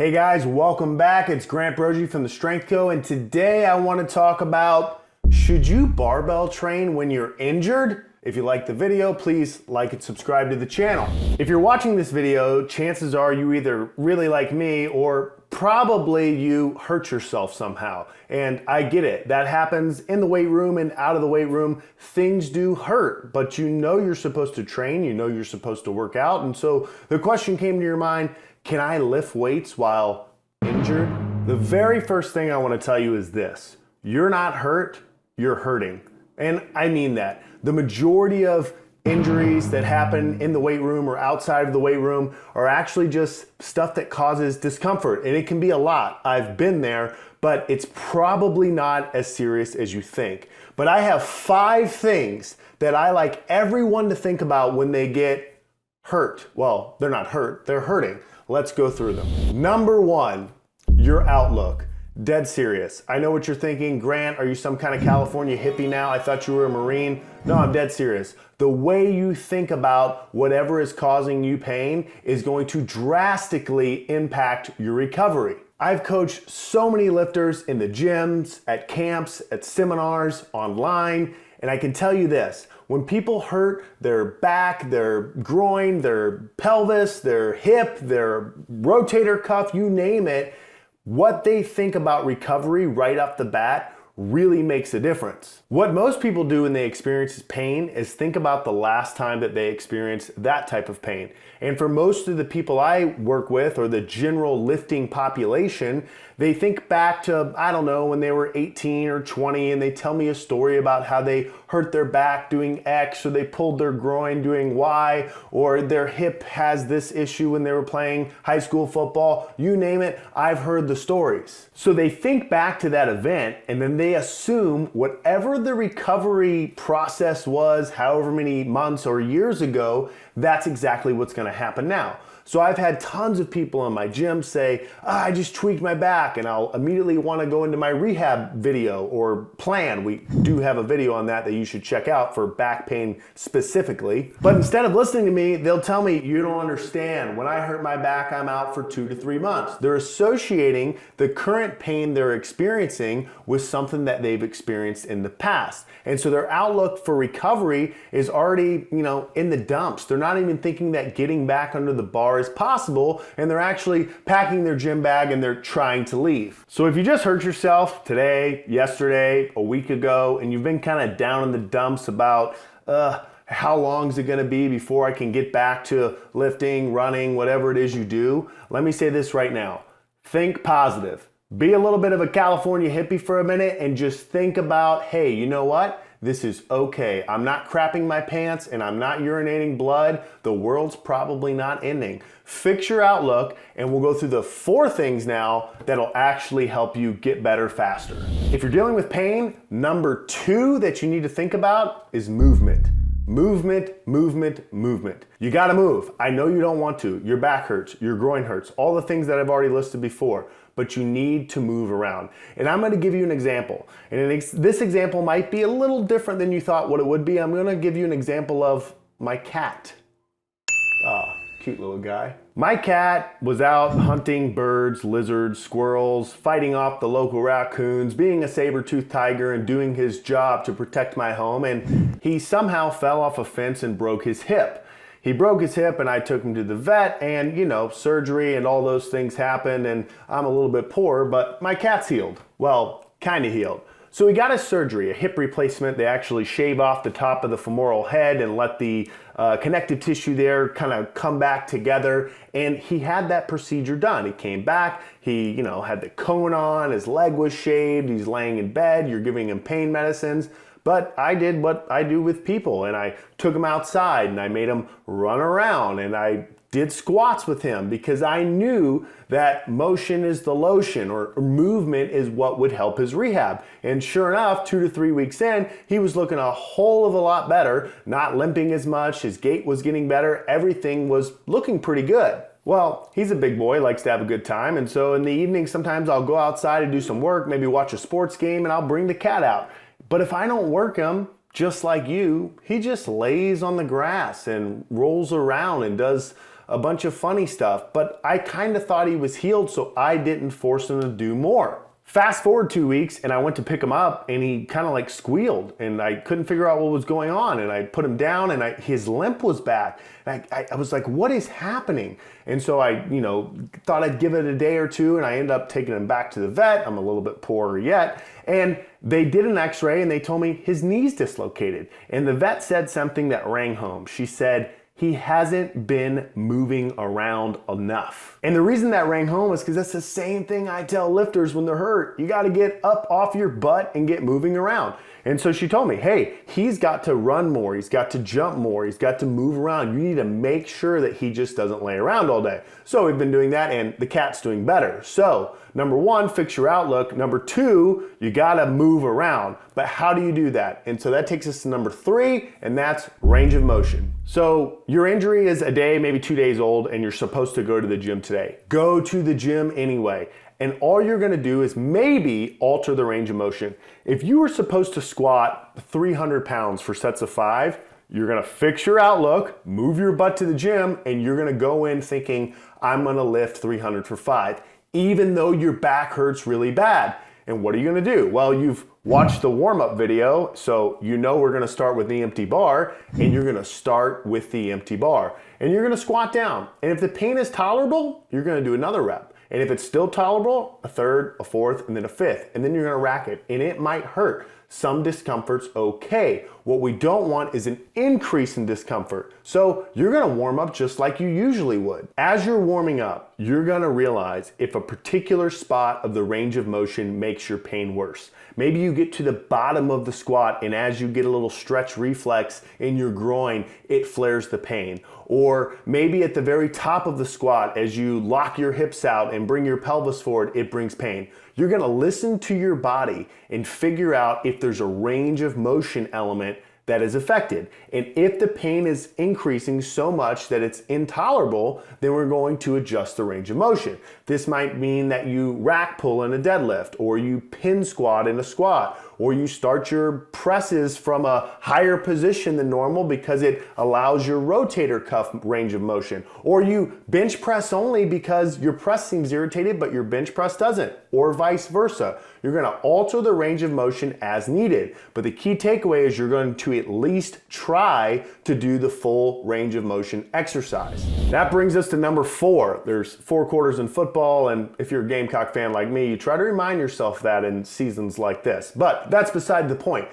Hey guys, welcome back. It's Grant Broggi from the Strength Co. And today I want to talk about, should you barbell train when you're injured? If you like the video, please like and subscribe to the channel. If you're watching this video, chances are you either really like me or probably you hurt yourself somehow. And I get it. That happens in the weight room and out of the weight room. Things do hurt, but you know you're supposed to train, you know you're supposed to work out. And so the question came to your mind, can I lift weights while injured? The very first thing I want to tell you is this. You're not hurt, you're hurting. And I mean that. The majority of injuries that happen in the weight room or outside of the weight room are actually just stuff that causes discomfort. And it can be a lot. I've been there, but it's probably not as serious as you think. But I have 5 things that I like everyone to think about when they get hurt. Well, they're not hurt, they're hurting. Let's go through them. Number 1, your outlook. Dead serious. I know what you're thinking. Grant, are you some kind of California hippie now? I thought you were a Marine. No, I'm dead serious. The way you think about whatever is causing you pain is going to drastically impact your recovery. I've coached so many lifters in the gyms, at camps, at seminars, online, and I can tell you this, when people hurt their back, their groin, their pelvis, their hip, their rotator cuff, you name it, what they think about recovery right off the bat really makes a difference. What most people do when they experience pain is think about the last time that they experienced that type of pain. And for most of the people I work with, or the general lifting population, they think back to, I don't know, when they were 18 or 20 and they tell me a story about how they hurt their back doing X, or they pulled their groin doing Y, or their hip has this issue when they were playing high school football. You name it, I've heard the stories. So they think back to that event and then they assume whatever the recovery process was, however many months or years ago, that's exactly what's going to happen now. So I've had tons of people in my gym say, I just tweaked my back, and I'll immediately want to go into my rehab video or plan. We do have a video on that you should check out for back pain specifically. But instead of listening to me, they'll tell me, you don't understand. When I hurt my back, I'm out for 2 to 3 months. They're associating the current pain they're experiencing with something that they've experienced in the past. And so their outlook for recovery is already, in the dumps. They're not even thinking that getting back under the bar is possible, and they're actually packing their gym bag and they're trying to leave. So if you just hurt yourself today, yesterday, a week ago, and you've been kind of down in the dumps about how long is it going to be before I can get back to lifting, running, whatever it is you do, let me say this right now. Think positive. Be a little bit of a California hippie for a minute and just think about, hey, you know what? This is okay. I'm not crapping my pants and I'm not urinating blood. The world's probably not ending. Fix your outlook, and we'll go through the 4 things now that'll actually help you get better faster. If you're dealing with pain, number 2 that you need to think about is movement. Movement, movement, movement. You gotta move. I know you don't want to. Your back hurts, your groin hurts, all the things that I've already listed before, but you need to move around. And I'm gonna give you an example. And this example might be a little different than you thought what it would be. I'm gonna give you an example of my cat. Cute little guy. My cat was out hunting birds, lizards, squirrels, fighting off the local raccoons, being a saber-toothed tiger, and doing his job to protect my home, and he somehow fell off a fence and broke his hip. He broke his hip and I took him to the vet, and surgery and all those things happened, and I'm a little bit poor, but my cat's healed. Well, kind of healed. So he got his surgery, a hip replacement. They actually shave off the top of the femoral head and let the connective tissue there kind of come back together. And he had that procedure done. He came back, he had the cone on, his leg was shaved, he's laying in bed, you're giving him pain medicines. But I did what I do with people, and I took him outside and I made him run around, and I did squats with him because I knew that motion is the lotion, or movement is what would help his rehab. And sure enough, 2 to 3 weeks in, he was looking a whole of a lot better, not limping as much, his gait was getting better, everything was looking pretty good. Well, he's a big boy, likes to have a good time, and so in the evening sometimes I'll go outside and do some work, maybe watch a sports game, and I'll bring the cat out. But if I don't work him, just like you, he just lays on the grass and rolls around and does a bunch of funny stuff, but I kind of thought he was healed, so I didn't force him to do more. Fast forward 2 weeks and I went to pick him up and he kind of like squealed and I couldn't figure out what was going on, and I put him down and his limp was back. And I was like, what is happening? And so I, thought I'd give it a day or two, and I ended up taking him back to the vet. I'm a little bit poorer yet. And they did an x-ray and they told me his knee's dislocated. And the vet said something that rang home. She said, he hasn't been moving around enough. And the reason that rang home is because that's the same thing I tell lifters when they're hurt. You got to get up off your butt and get moving around. And so she told me, hey, he's got to run more. He's got to jump more. He's got to move around. You need to make sure that he just doesn't lay around all day. So we've been doing that, and the cat's doing better. So number one, fix your outlook. Number two, you got to move around. But how do you do that? And so that takes us to number three, and that's range of motion. So your injury is a day, maybe 2 days old, and you're supposed to go to the gym today. Go to the gym anyway. And all you're gonna do is maybe alter the range of motion. If you were supposed to squat 300 pounds for sets of 5, you're gonna fix your outlook, move your butt to the gym, and you're gonna go in thinking, I'm gonna lift 300 for 5, even though your back hurts really bad. And what are you gonna do? Well, you've watched the warm-up video, so you know we're gonna start with the empty bar, and you're gonna start with the empty bar. And you're gonna squat down. And if the pain is tolerable, you're gonna do another rep. And if it's still tolerable, a third, a fourth, and then a fifth. And then you're gonna rack it. And it might hurt. Some discomfort's okay. What we don't want is an increase in discomfort. So you're gonna warm up just like you usually would. As you're warming up, you're gonna realize if a particular spot of the range of motion makes your pain worse. Maybe you get to the bottom of the squat, and as you get a little stretch reflex in your groin, it flares the pain. Or maybe at the very top of the squat, as you lock your hips out and bring your pelvis forward, it brings pain. You're gonna listen to your body and figure out if there's a range of motion element that is affected. And if the pain is increasing so much that it's intolerable, then we're going to adjust the range of motion. This might mean that you rack pull in a deadlift, or you pin squat in a squat, or you start your presses from a higher position than normal because it allows your rotator cuff range of motion, or you bench press only because your press seems irritated but your bench press doesn't, or vice versa. You're gonna alter the range of motion as needed, but the key takeaway is you're going to at least try to do the full range of motion exercise. That brings us to number 4. There's 4 quarters in football, and if you're a Gamecock fan like me, you try to remind yourself that in seasons like this, but that's beside the point.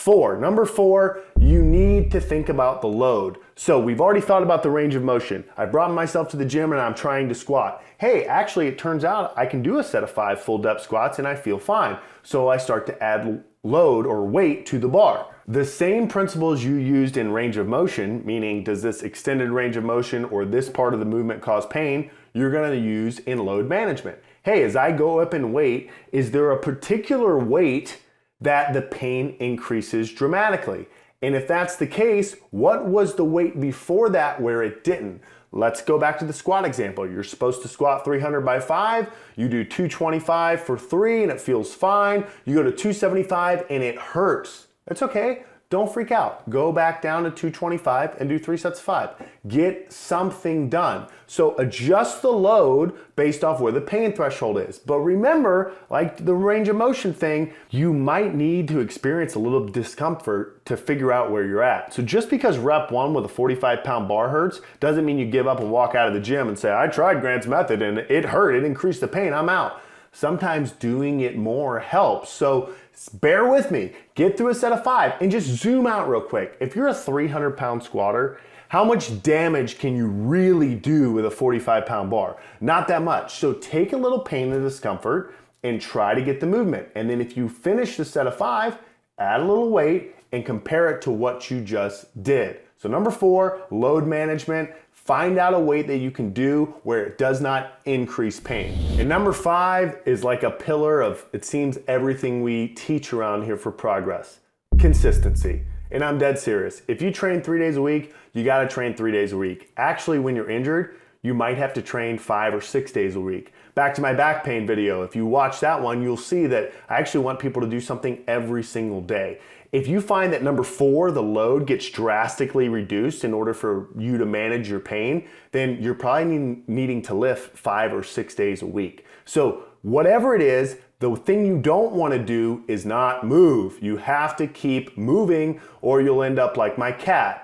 Number 4, you need to think about the load. So we've already thought about the range of motion. I brought myself to the gym and I'm trying to squat. Hey, actually it turns out I can do a set of 5 full depth squats and I feel fine. So I start to add load or weight to the bar. The same principles you used in range of motion, meaning does this extended range of motion or this part of the movement cause pain, you're gonna use in load management. Hey, as I go up in weight, is there a particular weight that the pain increases dramatically? And if that's the case, what was the weight before that where it didn't? Let's go back to the squat example. You're supposed to squat 300 by 5, you do 225 for 3 and it feels fine. You go to 275 and it hurts. That's okay. Don't freak out. Go back down to 225 and do 3 sets of 5. Get something done. So adjust the load based off where the pain threshold is. But remember, like the range of motion thing, you might need to experience a little discomfort to figure out where you're at. So just because rep 1 with a 45-pound bar hurts doesn't mean you give up and walk out of the gym and say, I tried Grant's method and it hurt, it increased the pain, I'm out. Sometimes doing it more helps. So bear with me, get through a set of 5 and just zoom out real quick. If you're a 300-pound squatter, how much damage can you really do with a 45-pound bar? Not that much. So take a little pain and discomfort and try to get the movement. And then if you finish the set of 5, add a little weight and compare it to what you just did. So number 4, load management. Find out a weight that you can do where it does not increase pain. And number 5 is like a pillar of, it seems, everything we teach around here for progress. Consistency. And I'm dead serious. If you train 3 days a week, you gotta train 3 days a week. Actually, when you're injured, you might have to train 5 or 6 days a week. Back to my back pain video, if you watch that one, you'll see that I actually want people to do something every single day. If you find that number 4, the load gets drastically reduced in order for you to manage your pain, then you're probably needing to lift 5 or 6 days a week. So whatever it is, the thing you don't want to do is not move. You have to keep moving or you'll end up like my cat.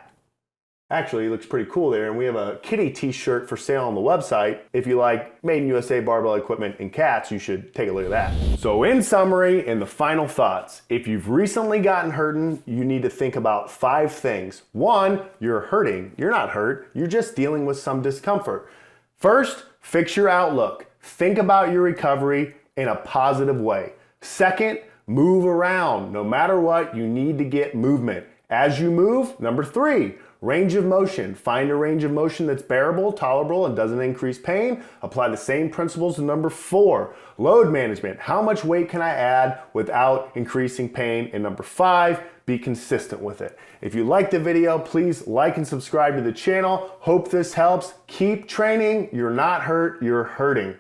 Actually, he looks pretty cool there, and we have a kitty t-shirt for sale on the website. If you like Made in USA barbell equipment and cats, you should take a look at that. So in summary, and the final thoughts, if you've recently gotten hurting, you need to think about 5 things. 1, you're hurting. You're not hurt. You're just dealing with some discomfort. First, fix your outlook. Think about your recovery in a positive way. Second, move around. No matter what, you need to get movement. As you move, number 3, range of motion. Find a range of motion that's bearable, tolerable, and doesn't increase pain. Apply the same principles to number 4, load management. How much weight can I add without increasing pain? And number 5, be consistent with it. If you liked the video, please like and subscribe to the channel. Hope this helps. Keep training. You're not hurt, you're hurting.